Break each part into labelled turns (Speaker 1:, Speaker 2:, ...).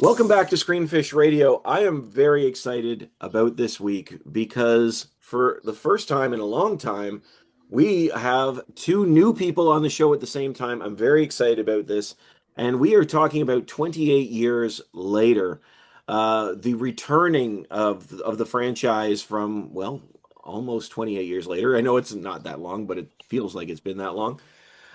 Speaker 1: Welcome back to Screenfish Radio. I am very excited about this week because for the first time in a long time, we have two new people on the show at the same time. I'm very excited about this. And we are talking about 28 years later, the returning of the franchise from, well, almost 28 years later. I know it's not that long, but it feels like it's been that long.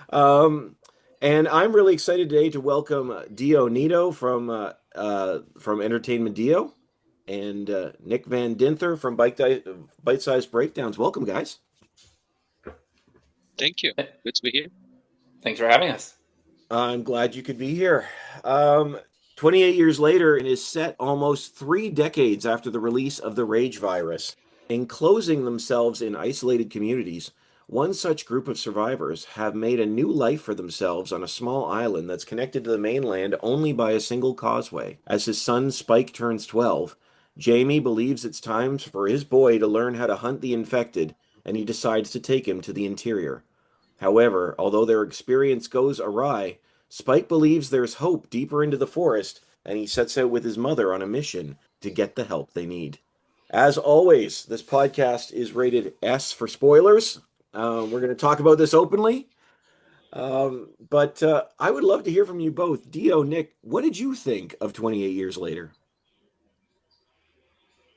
Speaker 1: Um, and I'm really excited today to welcome Dio Nito from Entertainment Dio and Nick Van Dinther from Bite Size Breakdowns. Welcome, guys.
Speaker 2: Thank you. Good to be here.
Speaker 3: Thanks for having us.
Speaker 1: I'm glad you could be here. Um, 28 years later, it is set almost 3 decades after the release of the Rage virus. Enclosing themselves in isolated communities, one such group of survivors have made a new life for themselves on a small island that's connected to the mainland only by a single causeway. As his son Spike turns 12, Jamie believes it's time for his boy to learn how to hunt the infected, and he decides to take him to the interior. However, although their experience goes awry, Spike believes there's hope deeper into the forest, and he sets out with his mother on a mission to get the help they need. As always, this podcast is rated S for spoilers. We're going to talk about this openly, but I would love to hear from you both. Dio, Nick, what did you think of 28 years later?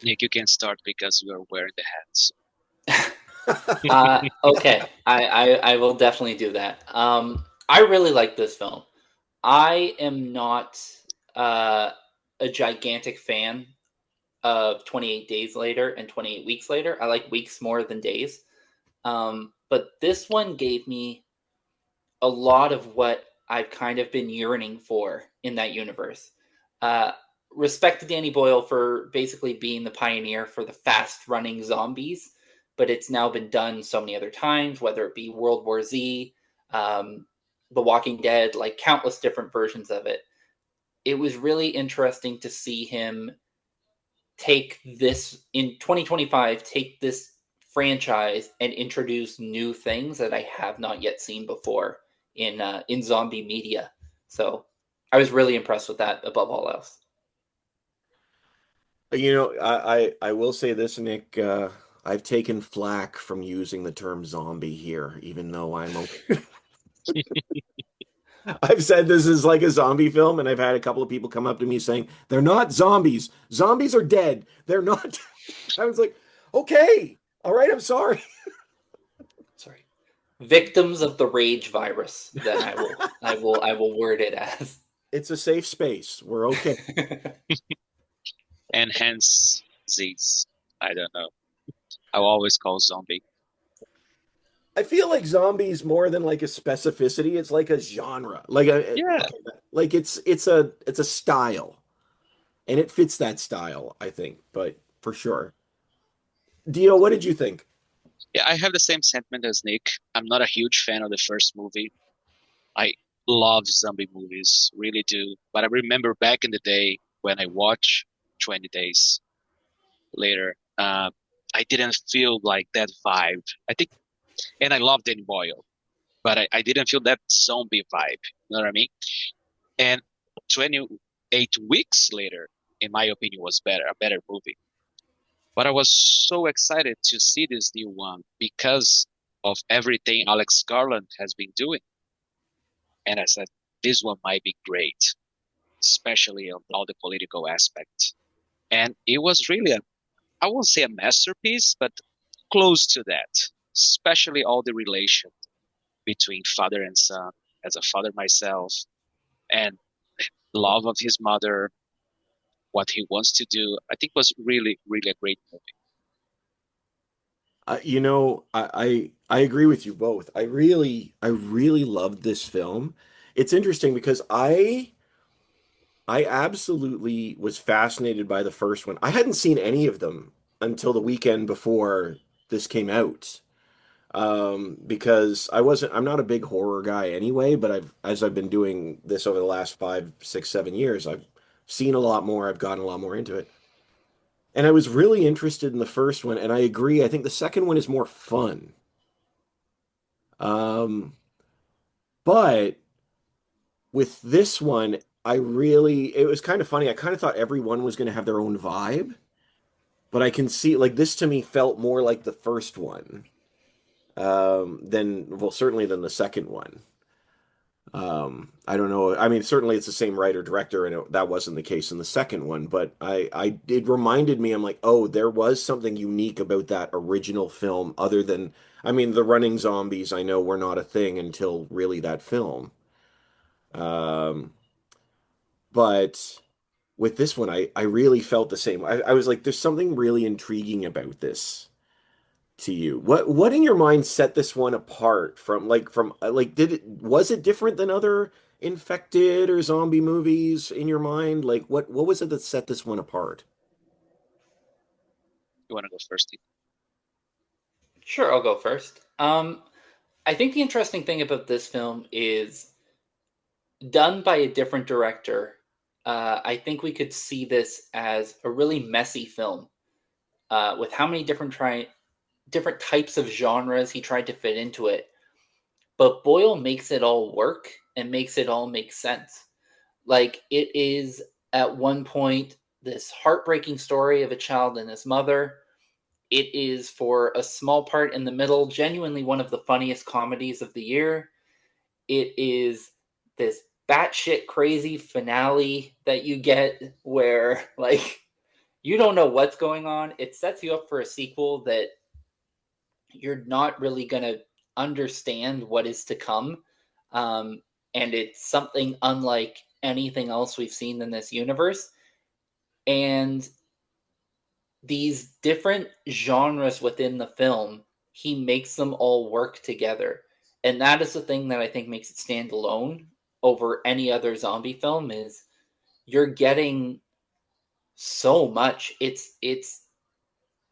Speaker 2: Nick, you can start because you are wearing the hats.
Speaker 3: Okay, I will definitely do that. I really like this film. I am not uh, a gigantic fan of 28 Days Later and 28 Weeks Later. I like weeks more than days. But this one gave me a lot of what I've kind of been yearning for in that universe. Uh, Respect to Danny Boyle for basically being the pioneer for the fast running zombies, but it's now been done so many other times, whether it be World War Z, um, The Walking Dead, like countless different versions of it. It was really interesting to see him take this in 2025, take this franchise and introduce new things that I have not yet seen before in zombie media. So I was really impressed with that above all else.
Speaker 1: I will say this, Nick. I've taken flack from using the term zombie here, even though I've said this is like a zombie film, and I've had a couple of people come up to me saying they're not zombies. Zombies are dead. They're not. I was like, okay, all right, I'm sorry.
Speaker 3: Sorry, victims of the rage virus. Then I will word it as.
Speaker 1: It's a safe space. We're okay.
Speaker 2: And hence Z's. I don't know. I will always call zombie.
Speaker 1: I feel like zombies more than like a specificity. It's like a genre,
Speaker 2: Yeah.
Speaker 1: like it's a style, and it fits that style, I think. But for sure, Dio, what did you think?
Speaker 2: Yeah, I have the same sentiment as Nick. I'm not a huge fan of the first movie. I love zombie movies, really do. But I remember back in the day when I watched 20 Days Later, I didn't feel like that vibe. I think, and I love Danny Boyle, but I didn't feel that zombie vibe. You know what I mean? And 28 weeks later, in my opinion, was a better movie. But I was so excited to see this new one because of everything Alex Garland has been doing. And I said, this one might be great, especially on all the political aspects. And it was really I won't say a masterpiece, but close to that, especially all the relation between father and son, as a father myself, and love of his mother, what he wants to do. I think was really, really a great movie.
Speaker 1: I agree with you both. I really loved this film. It's interesting because I absolutely was fascinated by the first one. I hadn't seen any of them until the weekend before this came out. Because I'm not a big horror guy anyway, but as I've been doing this over the last 5, 6, 7 years, I've seen a lot more. I've gotten a lot more into it. And I was really interested in the first one, and I agree. I think the second one is more fun. Um, but with this one, it was kind of funny. I kind of thought everyone was going to have their own vibe, but I can see like this to me felt more like the first one than well, certainly than the second one. I don't know. I mean, certainly it's the same writer director, and that wasn't the case in the second one. But it reminded me. I'm like, oh, there was something unique about that original film, other than, I mean, the running zombies. I know were not a thing until really that film. Um, but with this one, I really felt the same. I was like, there's something really intriguing about this to you. What in your mind set this one apart from like was it different than other infected or zombie movies in your mind? Like what was it that set this one apart?
Speaker 2: You want to go first?
Speaker 3: Sure, I'll go first. I think the interesting thing about this film is done by a different director. I think we could see this as a really messy film with how many different types of genres he tried to fit into it. But Boyle makes it all work and makes it all make sense. Like it is at one point this heartbreaking story of a child and his mother. It is for a small part in the middle, genuinely one of the funniest comedies of the year. It is this batshit crazy finale that you get where like you don't know what's going on. It sets you up for a sequel that you're not really gonna understand what is to come. And it's something unlike anything else we've seen in this universe. And these different genres within the film, he makes them all work together. And that is the thing that I think makes it stand alone over any other zombie film is you're getting so much. It's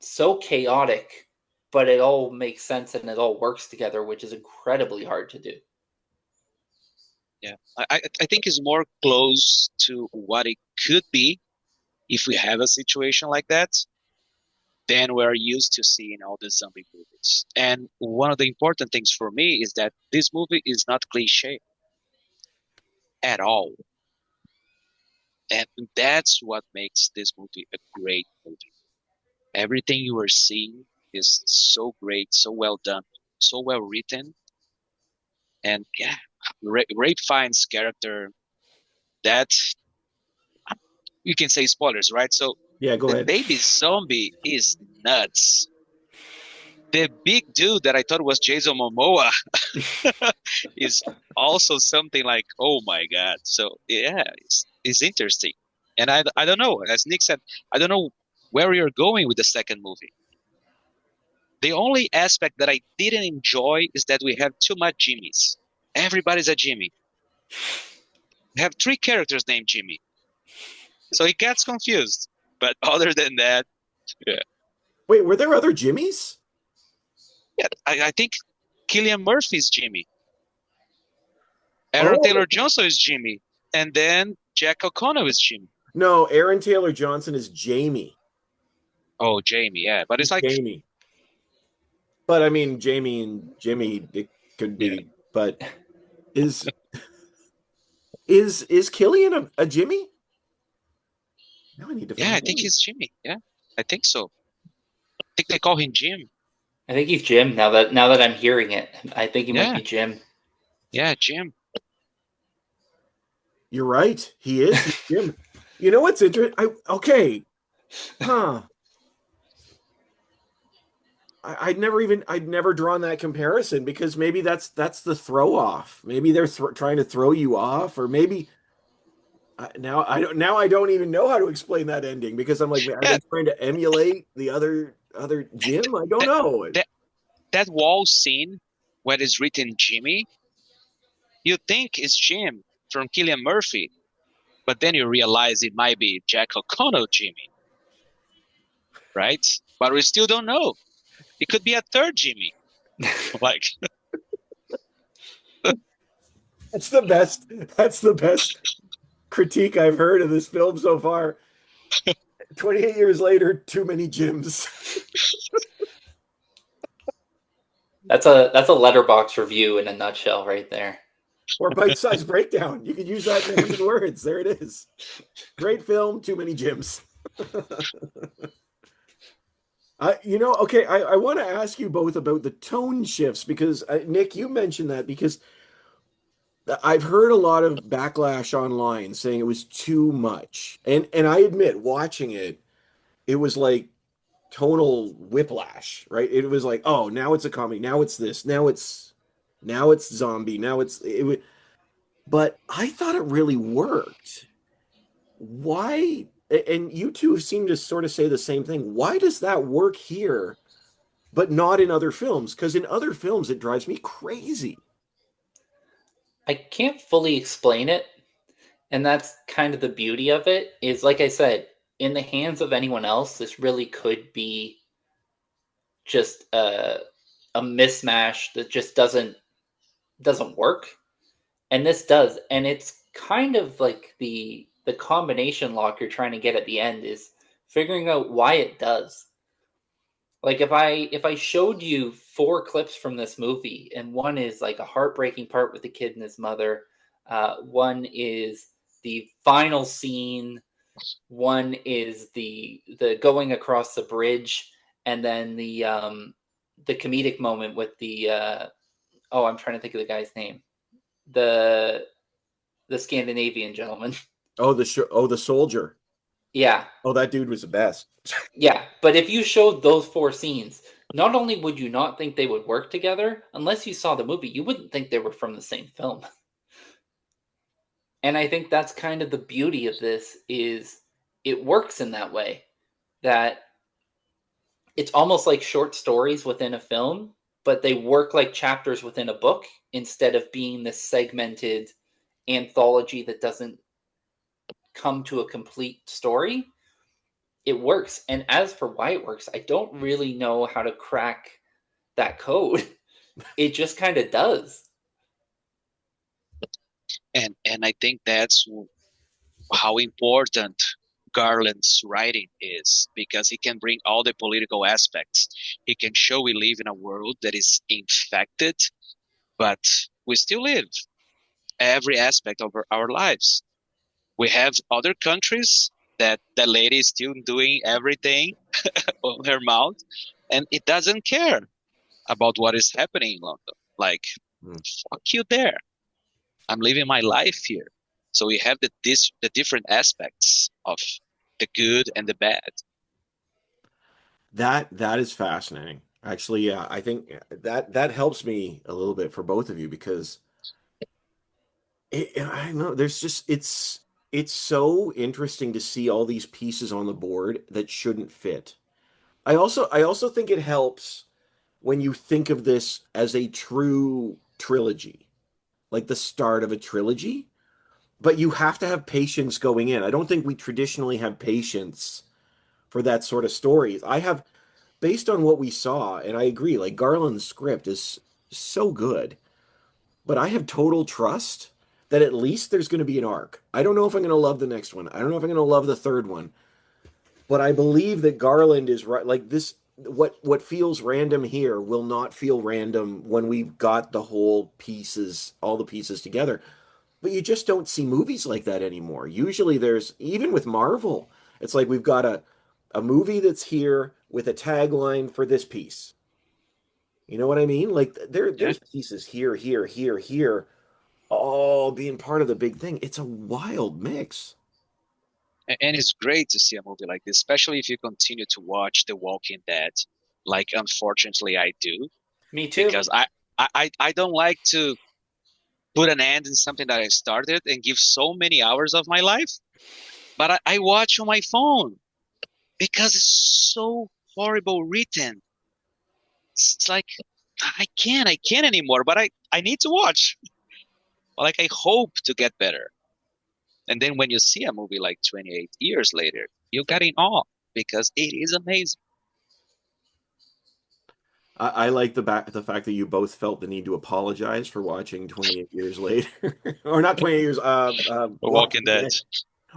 Speaker 3: so chaotic, but it all makes sense and it all works together, which is incredibly hard to do.
Speaker 2: Yeah, I think it's more close to what it could be if we have a situation like that than we're used to seeing all the zombie movies. And one of the important things for me is that this movie is not cliche at all. And that's what makes this movie a great movie. Everything you are seeing is so great, so well done, so well written. And yeah, Ray Fiennes' character, that you can say spoilers, right? So
Speaker 1: Yeah, go
Speaker 2: the
Speaker 1: ahead.
Speaker 2: baby zombie is nuts. The big dude that I thought was Jason Momoa is also something like, oh my God. So yeah, it's interesting. And I don't know, as Nick said, I don't know where you're going with the second movie. The only aspect that I didn't enjoy is that we have too much Jimmys. Everybody's a Jimmy. We have three characters named Jimmy. So it gets confused. But other than that, yeah.
Speaker 1: Wait, were there other Jimmys?
Speaker 2: Yeah, I think Killian Murphy's Jimmy. Aaron
Speaker 1: Oh,
Speaker 2: Taylor Johnson is Jimmy. And then Jack O'Connell is Jimmy.
Speaker 1: no, Aaron Taylor Johnson is Jamie.
Speaker 2: Oh, Jamie, yeah. But it's
Speaker 1: He's
Speaker 2: like,
Speaker 1: Jamie. But I mean, Jamie and Jimmy, it could
Speaker 2: yeah,
Speaker 1: be. But is is Killian a Jimmy? Now I need to
Speaker 2: yeah, I
Speaker 1: find
Speaker 2: think
Speaker 1: out.
Speaker 2: he's Jimmy. Yeah, I think so. I think they call him Jim.
Speaker 3: I think he's Jim now that I'm hearing it. I think he might
Speaker 2: Yeah,
Speaker 3: be Jim.
Speaker 2: yeah, Jim.
Speaker 1: You're right. He is. He's Jim. You know what's interesting? Okay. Huh. I'd never drawn that comparison because maybe that's the throw off. Maybe they're trying to throw you off, or maybe now I don't even know how to explain that ending because I'm like, are
Speaker 2: Yeah,
Speaker 1: they trying to emulate the other Jim? I don't
Speaker 2: that
Speaker 1: know.
Speaker 2: that that wall scene where it's written Jimmy, you think it's Jim from Killian Murphy, but then you realize it might be Jack O'Connell Jimmy, right? But we still don't know. It could be a third Jimmy. Like,
Speaker 1: That's the best. That's the best critique I've heard of this film so far. 28 years later, too many Jims.
Speaker 3: That's a letterbox review in a nutshell right there.
Speaker 1: Or bite-sized breakdown. You could use that in 100 words. There it is. Great film, too many gyms. Okay, I want to ask you both about the tone shifts because Nick, you mentioned that because I've heard a lot of backlash online saying it was too much. And I admit, watching it, it was like tonal whiplash, right? It was like, oh, now it's a comedy, now it's this, now it's zombie, but I thought it really worked. Why? And you two seem to sort of say the same thing. Why does that work here, but not in other films? Because in other films, it drives me crazy.
Speaker 3: I can't fully explain it, and that's kind of the beauty of it. Is like I said, in the hands of anyone else, this really could be just a mismatch that just doesn't work, and this does, and it's kind of like the combination lock you're trying to get at the end is figuring out why it does. Like if I showed you four clips from this movie, and one is like a heartbreaking part with the kid and his mother, one is the final scene, one is the going across the bridge, and then the comedic moment with the I'm trying to think of the guy's name, the the Scandinavian gentleman.
Speaker 1: The soldier.
Speaker 3: Yeah,
Speaker 1: Oh, that dude was the best.
Speaker 3: yeah. But if you showed those four scenes, not only would you not think they would work together, unless you saw the movie, you wouldn't think they were from the same film. And I think that's kind of the beauty of this is it works in that way that it's almost like short stories within a film, but they work like chapters within a book instead of being this segmented anthology that doesn't come to a complete story. It works. And as for why it works, I don't really know how to crack that code. It just kind of does.
Speaker 2: And I think that's how important Garland's writing is, because he can bring all the political aspects. He can show we live in a world that is infected, but we still live every aspect of our lives. We have other countries that the lady is still doing everything on her mouth, and it doesn't care about what is happening in London. Like,
Speaker 1: Hmm.
Speaker 2: fuck you there. I'm living my life here. So we have the different aspects of the good and the bad.
Speaker 1: That is fascinating. Actually, yeah, I think that helps me a little bit for both of you because I know there's just it's so interesting to see all these pieces on the board that shouldn't fit. I also think it helps when you think of this as a true trilogy, like the start of a trilogy, but you have to have patience going in. I don't think we traditionally have patience for that sort of story. I have, based on what we saw, and I agree, like Garland's script is so good, but I have total trust that at least there's going to be an arc. I don't know if I'm going to love the next one. I don't know if I'm going to love the third one, but I believe that Garland is right. Like this, what feels random here will not feel random when we've got the whole pieces, all the pieces together. But you just don't see movies like that anymore. Usually there's, even with Marvel, it's like we've got a movie that's here with a tagline for this piece. You know what I mean? Like
Speaker 2: Yeah.
Speaker 1: there's pieces here, here, here, here, all being part of the big thing. It's a wild mix.
Speaker 2: And it's great to see a movie like this, especially if you continue to watch The Walking Dead, like unfortunately I do,
Speaker 3: Me too.
Speaker 2: because I don't like to put an end in something that I started and give so many hours of my life, but I watch on my phone because it's so horrible written. It's like I can't anymore, but I need to watch. Like I hope to get better. And then when you see a movie like 28 years later, you get in awe because it is amazing.
Speaker 1: I like the fact that you both felt the need to apologize for watching 28 years later, or not 28 years.
Speaker 2: The Walking
Speaker 1: Walking
Speaker 2: Dead.
Speaker 1: Dead.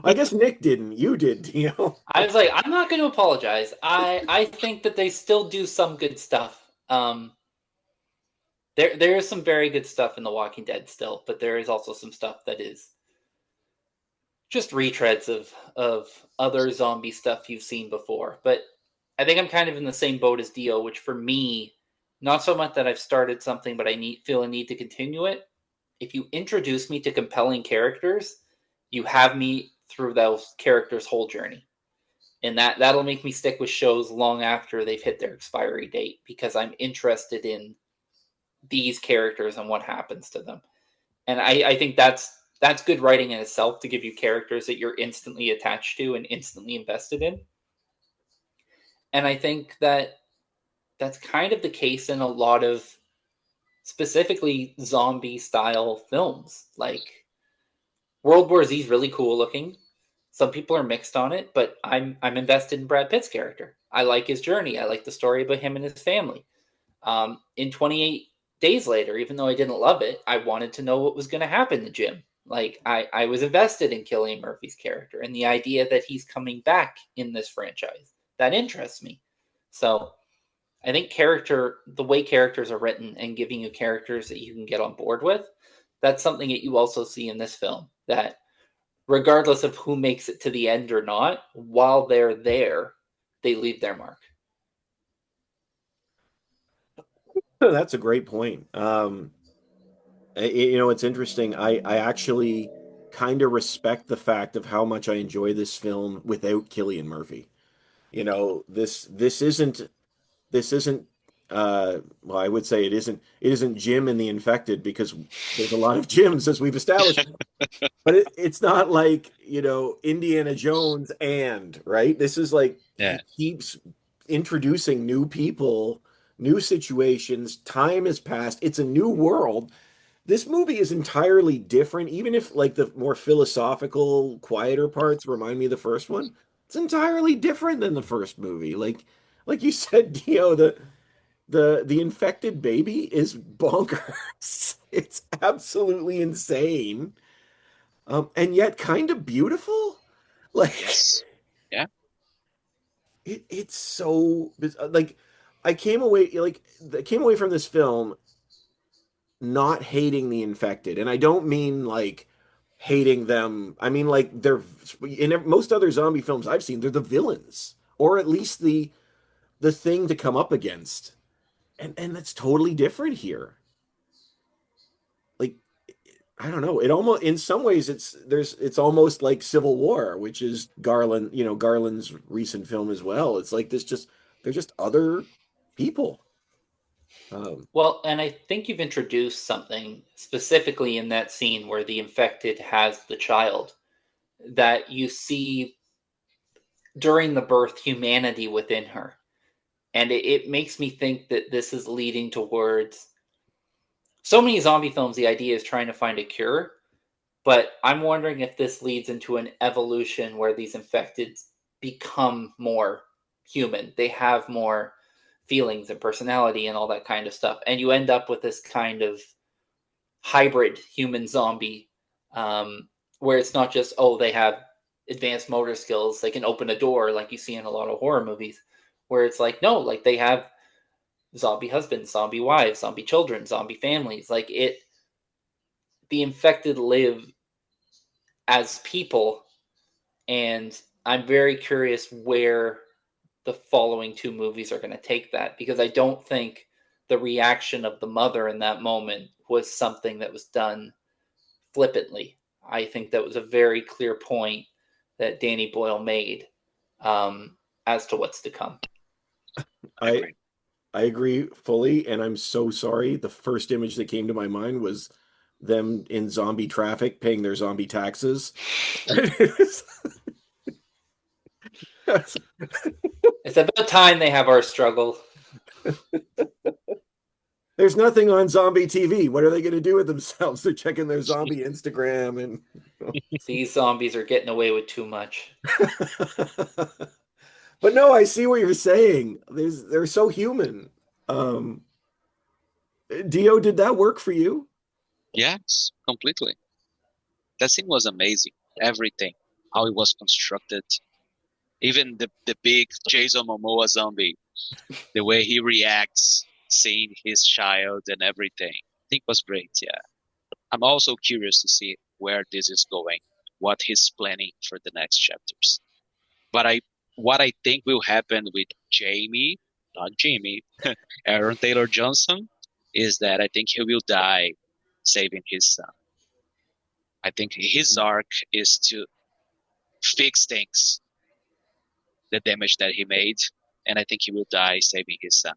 Speaker 1: I guess Nick didn't. You did, you know.
Speaker 3: I was like, I'm not going to apologize. I think that they still do some good stuff. there is some very good stuff in The Walking Dead still, but there is also some stuff that is just retreads of other zombie stuff you've seen before. But I think I'm kind of in the same boat as Dio, which for me, not so much that I've started something, but I feel a need to continue it. If you introduce me to compelling characters, you have me through those characters' whole journey. And that'll make me stick with shows long after they've hit their expiry date, because I'm interested in these characters and what happens to them. And I think that's good writing in itself, to give you characters that you're instantly attached to and instantly invested in. And I think that that's kind of the case in a lot of specifically zombie style films. Like World War Z is really cool looking. Some people are mixed on it, but I'm invested in Brad Pitt's character. I like his journey. I like the story about him and his family. In 28 Days Later, even though I didn't love it, I wanted to know what was going to happen to Jim. Like I was invested in Cillian Murphy's character and the idea that he's coming back in this franchise. That interests me. So I think the way characters are written and giving you characters that you can get on board with, that's something that you also see in this film. That regardless of who makes it to the end or not, while they're there, they leave their mark.
Speaker 1: That's a great point. It's interesting. I actually kind of respect the fact of how much I enjoy this film without Cillian Murphy. This isn't well, I would say it isn't Jim and the Infected, because there's a lot of Jims, as we've established. But it's not like, Indiana Jones, right? This is like
Speaker 2: Yeah.
Speaker 1: he keeps introducing new people, new situations, time has passed, it's a new world. This movie is entirely different, even if like the more philosophical, quieter parts remind me of the first one. It's entirely different than the first movie. Like you said, Dio, the infected baby is bonkers. It's absolutely insane. And yet kind of beautiful. Like
Speaker 2: Yes. Yeah.
Speaker 1: it's so like I came away from this film not hating the infected, and I don't mean like hating them. I mean like they're in most other zombie films I've seen, they're the villains, or at least the thing to come up against. And that's totally different here. Like I don't know. It almost, in some ways, it's almost like Civil War, which is Garland's recent film as well. It's like they're just other people.
Speaker 3: Well, and I think you've introduced something specifically in that scene where the infected has the child, that you see during the birth humanity within her. And it makes me think that this is leading towards so many zombie films. The idea is trying to find a cure, but I'm wondering if this leads into an evolution where these infected become more human. They have more feelings and personality and all that kind of stuff. And you end up with this kind of hybrid human zombie, where it's not just, oh, they have advanced motor skills, they can open a door like you see in a lot of horror movies, where it's like, no, like they have zombie husbands, zombie wives, zombie children, zombie families. Like the infected live as people. And I'm very curious where the following two movies are going to take that, because I don't think the reaction of the mother in that moment was something that was done flippantly. I think that was a very clear point that Danny Boyle made, as to what's to come.
Speaker 1: I I agree fully, and I'm so sorry. The first image that came to my mind was them in zombie traffic paying their zombie taxes.
Speaker 3: It's about time they have our struggle.
Speaker 1: There's nothing on zombie TV. What are they going to do with themselves? They're checking their zombie Instagram and
Speaker 3: These zombies are getting away with too much.
Speaker 1: But no, I see what you're saying. They're so human. Um, Dio, did that work for you?
Speaker 2: Yes, completely. That scene was amazing. Everything, how it was constructed, even the big Jason Momoa zombie, the way he reacts, seeing his child and everything. I think was great. Yeah, I'm also curious to see where this is going, what he's planning for the next chapters. But what I think will happen with Jamie, not Jimmy, Aaron Taylor Johnson, is that I think he will die saving his son. I think his arc is to fix things, the damage that he made, and I think he will die saving his son.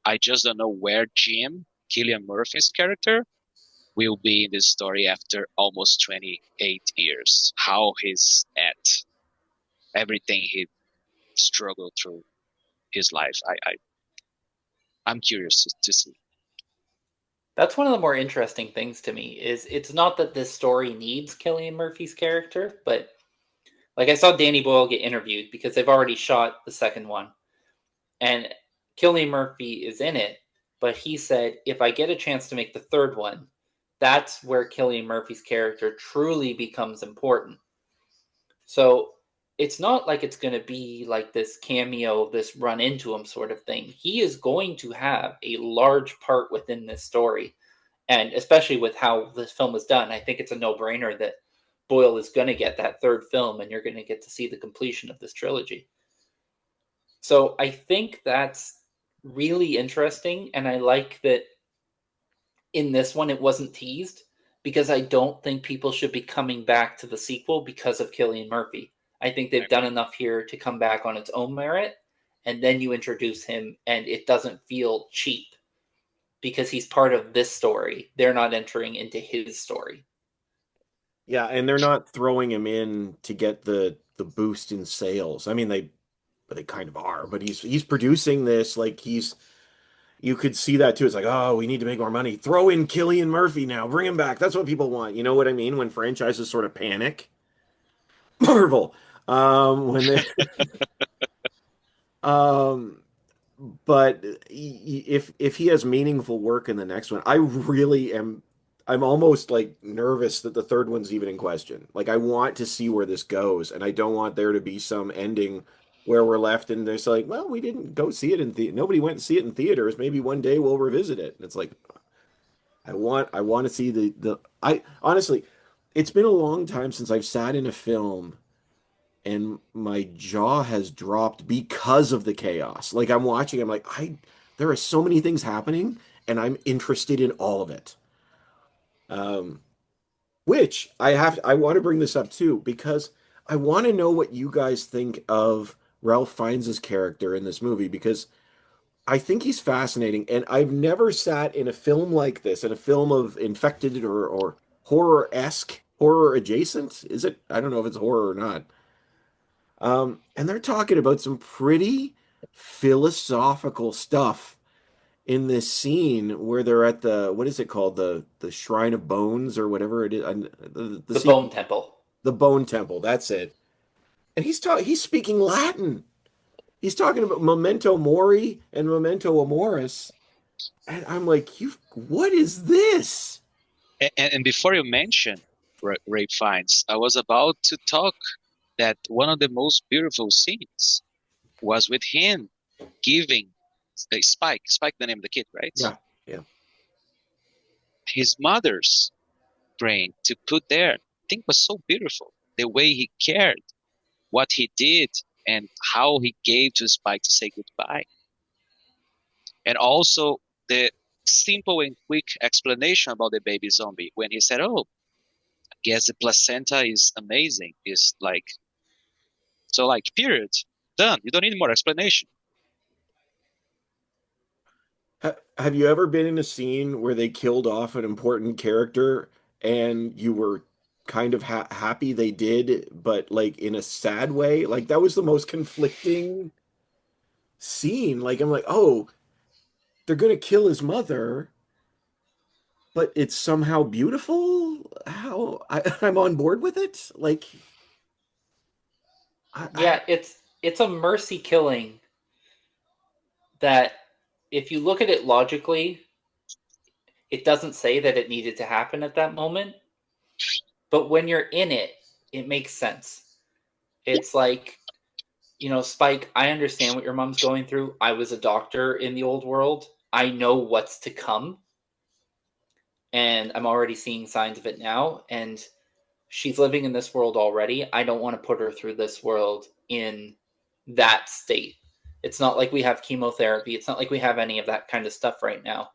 Speaker 2: I just don't know where Jim, Killian Murphy's character, will be in this story after almost 28 years. How he's at everything he struggled through his life. I'm curious to see.
Speaker 3: That's one of the more interesting things to me is it's not that this story needs Killian Murphy's character, but like I saw Danny Boyle get interviewed because they've already shot the second one. And Killian Murphy is in it, but he said if I get a chance to make the third one, that's where Killian Murphy's character truly becomes important. So it's not like it's going to be like this cameo, this run into him sort of thing. He is going to have a large part within this story. And especially with how this film was done, I think it's a no brainer that Boyle is going to get that third film and you're going to get to see the completion of this trilogy. So I think that's really interesting. And I like that in this one, it wasn't teased because I don't think people should be coming back to the sequel because of Killian Murphy. I think they've done enough here to come back on its own merit. And then you introduce him and it doesn't feel cheap because he's part of this story. They're not entering into his story.
Speaker 1: Yeah, and they're not throwing him in to get the boost in sales. I mean, they kind of are, but he's producing this like he's you could see that too. It's like, oh, we need to make more money. Throw in Killian Murphy now. Bring him back. That's what people want. You know what I mean? When franchises sort of panic. Marvel. When they um but if he has meaningful work in the next one, I really am. I'm almost like nervous that the third one's even in question. Like I want to see where this goes, and I don't want there to be some ending where we're left and there's like, well, we didn't go see it in nobody went to see it in theaters. Maybe one day we'll revisit it. And it's like I want to see the I honestly, it's been a long time since I've sat in a film and my jaw has dropped because of the chaos. Like I'm watching, I'm like, there are so many things happening, and I'm interested in all of it. Um, which I want to bring this up too because I want to know what you guys think of Ralph Fiennes' character in this movie because I think he's fascinating, and I've never sat in a film like this, in a film of infected or horror-esque, horror adjacent. Is it? I don't know if it's horror or not. And they're talking about some pretty philosophical stuff in this scene where they're at the what is it called the Shrine of Bones or whatever it is
Speaker 3: The Bone Temple.
Speaker 1: the Bone Temple. That's it. And he's speaking Latin. He's talking about memento mori and memento amoris, and I'm like, you what is this?
Speaker 2: And before you mention Ray Fiennes, I was about to talk that one of the most beautiful scenes was with him giving Spike, the name of the kid, right?
Speaker 1: Yeah, yeah.
Speaker 2: His mother's brain to put there. I think was so beautiful. The way he cared, what he did, and how he gave to Spike to say goodbye. And also the simple and quick explanation about the baby zombie when he said, "Oh, I guess the placenta is amazing." Is like so like period. Done. You don't need more explanation.
Speaker 1: Have you ever been in a scene where they killed off an important character and you were kind of happy they did, but like in a sad way? Like that was the most conflicting scene. Like I'm like, oh, they're gonna kill his mother, but it's somehow beautiful. I'm on board with it. Like, I
Speaker 3: Yeah, it's a mercy killing that if you look at it logically, it doesn't say that it needed to happen at that moment, but when you're in it, it makes sense. It's like, Spike, I understand what your mom's going through. I was a doctor in the old world. I know what's to come, and I'm already seeing signs of it now. And she's living in this world already. I don't want to put her through this world in that state. It's not like we have chemotherapy. It's not like we have any of that kind of stuff right now.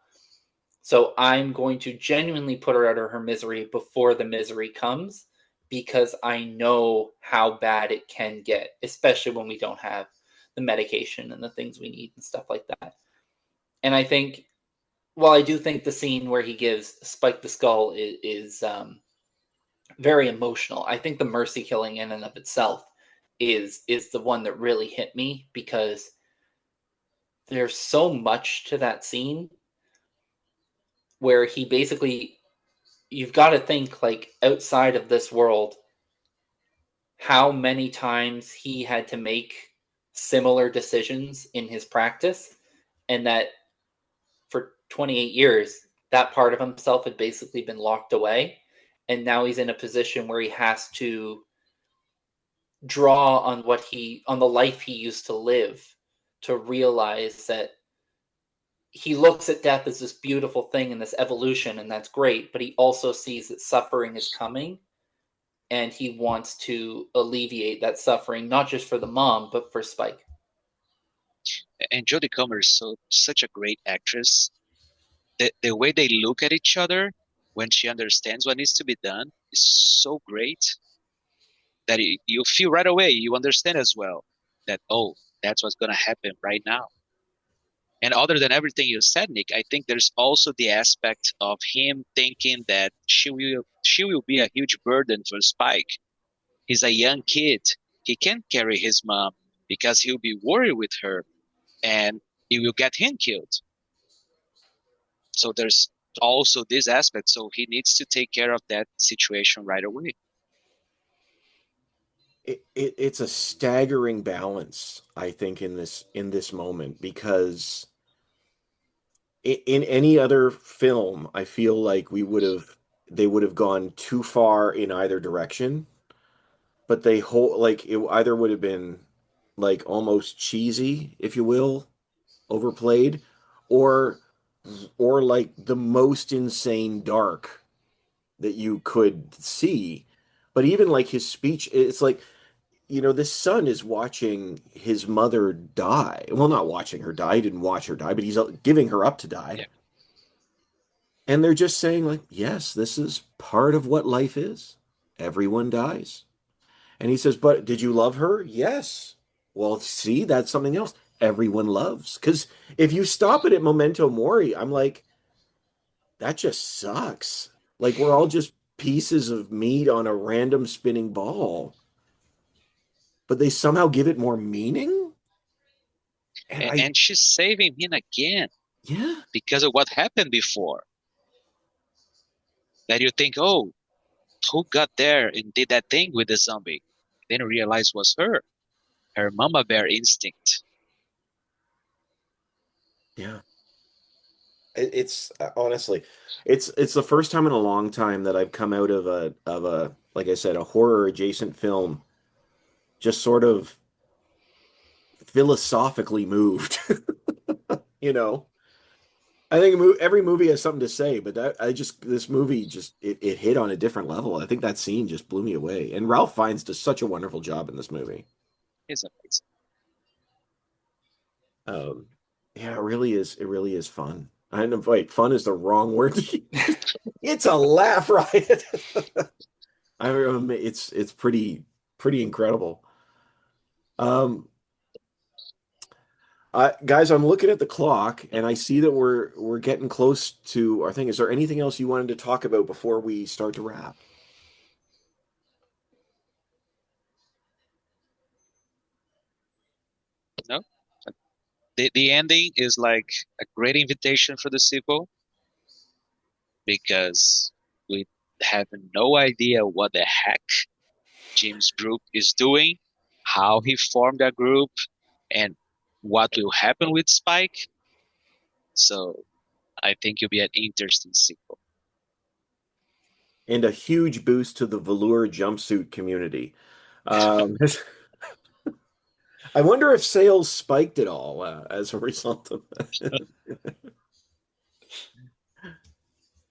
Speaker 3: So I'm going to genuinely put her out of her misery before the misery comes, because I know how bad it can get, especially when we don't have the medication and the things we need and stuff like that. And I think, well, I do think the scene where he gives Spike the skull is very emotional. I think the mercy killing in and of itself is the one that really hit me, because there's so much to that scene where he basically, you've got to think, like, outside of this world, how many times he had to make similar decisions in his practice, and that for 28 years that part of himself had basically been locked away, and now he's in a position where he has to draw on on the life he used to live, to realize that he looks at death as this beautiful thing and this evolution, and that's great, but he also sees that suffering is coming, and he wants to alleviate that suffering, not just for the mom, but for Spike.
Speaker 2: And Jodie Comer is such a great actress. The way they look at each other when she understands what needs to be done is so great that you feel right away, you understand as well that, oh, that's what's going to happen right now. And other than everything you said, Nick, I think there's also the aspect of him thinking that she will be a huge burden for Spike. He's a young kid. He can't carry his mom because he'll be worried with her and he will get him killed. So there's also this aspect. So he needs to take care of that situation right away.
Speaker 1: It's a staggering balance, I think, in this moment, because in any other film, I feel like they would have gone too far in either direction, but they hold like it either would have been like almost cheesy, if you will, overplayed, or like the most insane dark that you could see. But even like his speech, it's like, this son is watching his mother die. Well, not watching her die. He didn't watch her die, but he's giving her up to die.
Speaker 2: Yeah.
Speaker 1: And they're just saying, like, yes, this is part of what life is. Everyone dies. And he says, but did you love her? Yes. Well, see, that's something else. Everyone loves. Because if you stop it at memento mori, I'm like, that just sucks. Like, we're all just pieces of meat on a random spinning ball, but they somehow give it more meaning. And
Speaker 2: And she's saving him again
Speaker 1: yeah,
Speaker 2: because of what happened before. That you think, oh, who got there and did that thing with the zombie? Then you realize was her mama bear instinct.
Speaker 1: yeah. It's honestly, it's the first time in a long time that I've come out of a like I said, a horror adjacent film, just sort of philosophically moved. You know, I think every movie has something to say, but this movie just it hit on a different level. I think that scene just blew me away, and Ralph Fiennes does such a wonderful job in this movie.
Speaker 2: It's amazing.
Speaker 1: Um, yeah, it really is. It really is fun. I know, wait, fun is the wrong word to use. It's a laugh riot. It's pretty incredible. Um, guys, I'm looking at the clock and I see that we're getting close to our thing. Is there anything else you wanted to talk about before we start to wrap?
Speaker 2: No? The ending is like a great invitation for the sequel because we have no idea what the heck Jim's group is doing, how he formed a group, and what will happen with Spike. So I think it'll be an interesting sequel.
Speaker 1: And a huge boost to the velour jumpsuit community. Um, I wonder if sales spiked at all as a result of that.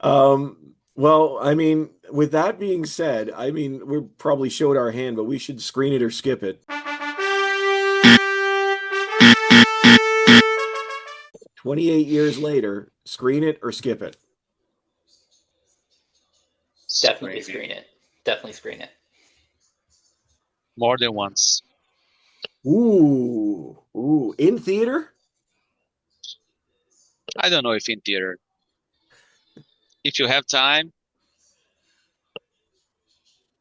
Speaker 1: Well, I mean, with that being said, I mean, we probably showed our hand, but we should screen it or skip it. 28 years later, screen it or skip it.
Speaker 3: Definitely
Speaker 2: Screaming.
Speaker 3: screen it. Definitely screen it.
Speaker 2: More than once.
Speaker 1: Ooh, in theater?
Speaker 2: I don't know if in theater. If you have time,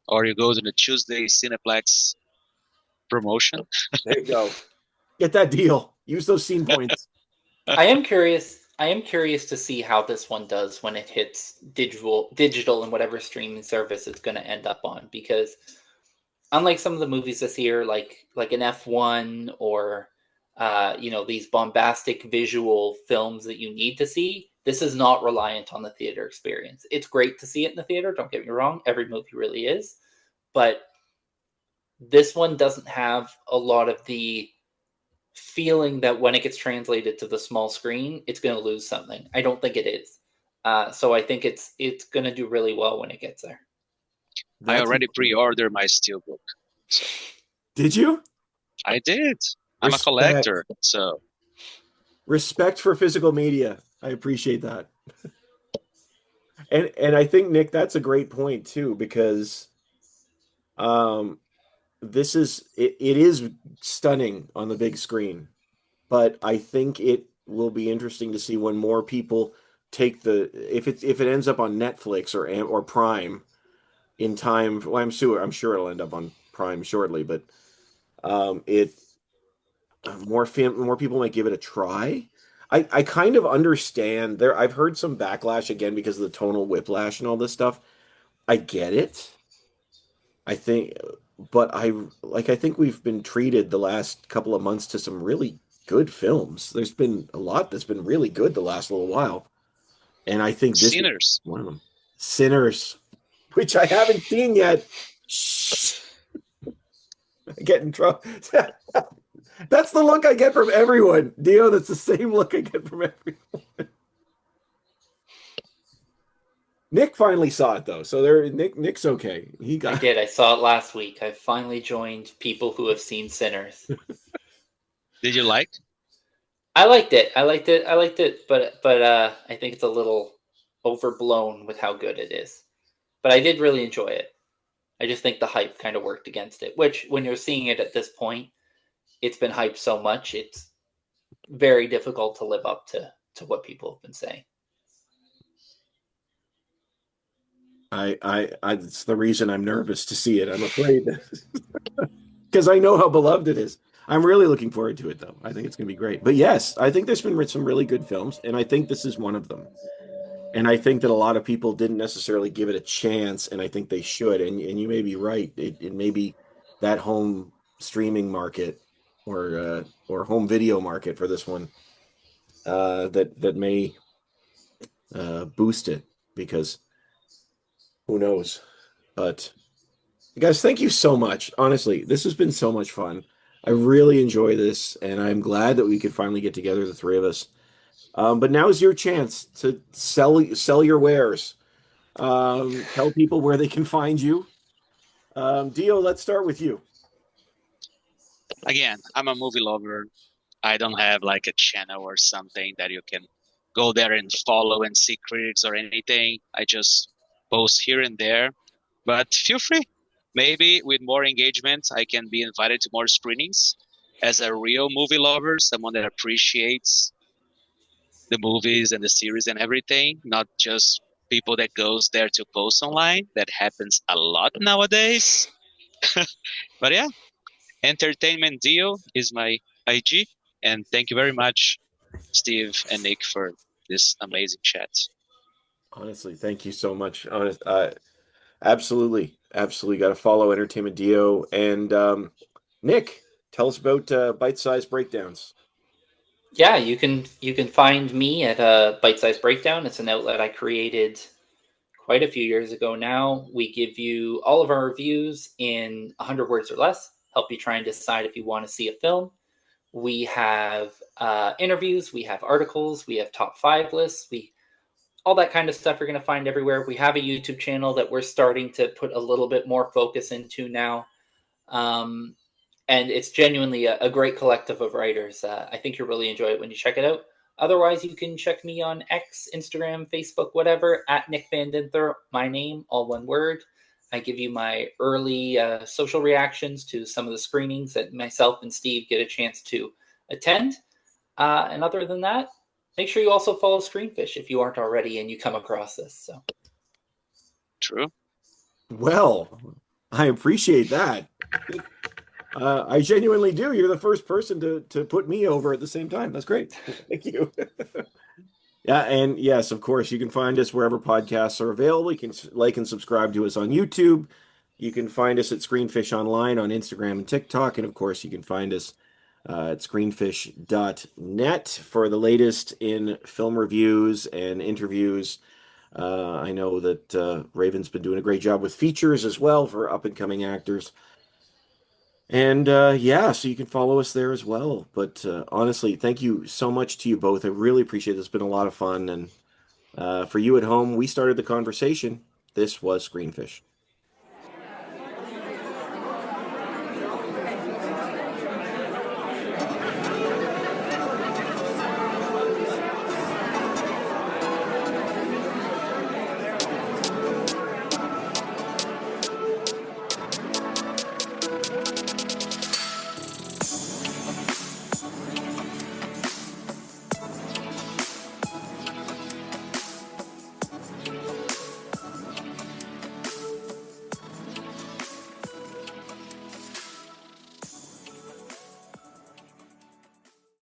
Speaker 2: or you go to the Tuesday Cineplex promotion.
Speaker 1: There you go. Get that deal. Use those scene points.
Speaker 3: I am curious. I am curious to see how this one does when it hits digital, and whatever streaming service it's going to end up on. Because unlike some of the movies this year, like an F1 or these bombastic visual films that you need to see, this is not reliant on the theater experience. It's great to see it in the theater. Don't get me wrong; every movie really is, but this one doesn't have a lot of the feeling that when it gets translated to the small screen, it's going to lose something. I don't think it is. So I think it's going to do really well when it gets there.
Speaker 2: I
Speaker 1: That's
Speaker 2: already pre-ordered my steelbook. So
Speaker 1: Did you?
Speaker 2: I did. I'm a
Speaker 1: Respect.
Speaker 2: collector, so
Speaker 1: Respect for physical media. I appreciate that. And I think Nick, that's a great point too, because um it is stunning on the big screen, but I think it will be interesting to see when more people take the if it ends up on Netflix or Prime in time. Well, I'm sure it'll end up on Prime shortly, but it more people might give it a try. I kind of understand there. I've heard some backlash again because of the tonal whiplash and all this stuff. I get it. I think, but I think we've been treated the last couple of months to some really good films. There's been a lot that's been really good the last little while, and I think this is
Speaker 2: Sinners.
Speaker 1: one of them. Sinners, which I haven't seen yet. Shh. I get in trouble. That's the look I get from everyone. Dio, that's the same look I get from everyone. Nick finally saw it though, so Nick's okay. He
Speaker 3: I
Speaker 1: got
Speaker 3: did. I saw it last week. I finally joined people who have seen Sinners.
Speaker 2: Did you like?
Speaker 3: I liked it. I liked it. I liked it, but I think it's a little overblown with how good it is. But I did really enjoy it. I just think the hype kind of worked against it. Which, when you're seeing it at this point, it's been hyped so much, it's very difficult to live up to what people have been saying.
Speaker 1: it's the reason I'm nervous to see it. I'm afraid because I know how beloved it is. I'm really looking forward to it though. I think it's going to be great. But yes, I think there's been some really good films, and I think this is one of them. And I think that a lot of people didn't necessarily give it a chance, and I think they should. And you may be right. It may be that home streaming market or home video market for this one that may boost it because who knows? But guys, thank you so much. Honestly, this has been so much fun. I really enjoy this, and I'm glad that we could finally get together, the three of us. But now's your chance to sell your wares. Tell people where they can find you. Dio, let's start with you.
Speaker 2: Again, I'm a movie lover. I don't have like a channel or something that you can go there and follow and see critics or anything. I just post here and there. But feel free. Maybe with more engagement, I can be invited to more screenings as a real movie lover, someone that appreciates the movies and the series and everything, not just people that goes there to post online. That happens a lot nowadays. But yeah, Entertainment Deal is my IG. And thank you very much, Steve and Nick, for this amazing chat.
Speaker 1: Honestly, thank you so much. Absolutely got to follow Entertainment Dio and Nick. Tell us about Bite Size Breakdowns.
Speaker 3: Yeah, you can find me at a Bite Size Breakdown. It's an outlet I created quite a few years ago now. We give you all of our reviews in 100 words or less, help you try and decide if you want to see a film. We have interviews, we have articles, we have top 5 lists. We all that kind of stuff you're going to find everywhere. We have a YouTube channel that we're starting to put a little bit more focus into now. And it's genuinely a great collective of writers. I think you'll really enjoy it when you check it out. Otherwise, you can check me on X, Instagram, Facebook, whatever, at Nick Van Dinther, my name, all one word. I give you my early social reactions to some of the screenings that myself and Steve get a chance to attend. And other than that, make sure you also follow Screenfish if you aren't already and you come across this. So
Speaker 2: True.
Speaker 1: Well, I appreciate that. I genuinely do. You're the first person to put me over at the same time. That's great. Thank you. Yeah, and yes, of course, you can find us wherever podcasts are available. You can like and subscribe to us on YouTube. You can find us at Screenfish Online on Instagram and TikTok. And of course, you can find us at screenfish.net for the latest in film reviews and interviews. I know that Raven's been doing a great job with features as well for up-and-coming actors. And yeah, so you can follow us there as well. But honestly, thank you so much to you both. I really appreciate it. It's been a lot of fun. And for you at home, we started the conversation. This was Screenfish.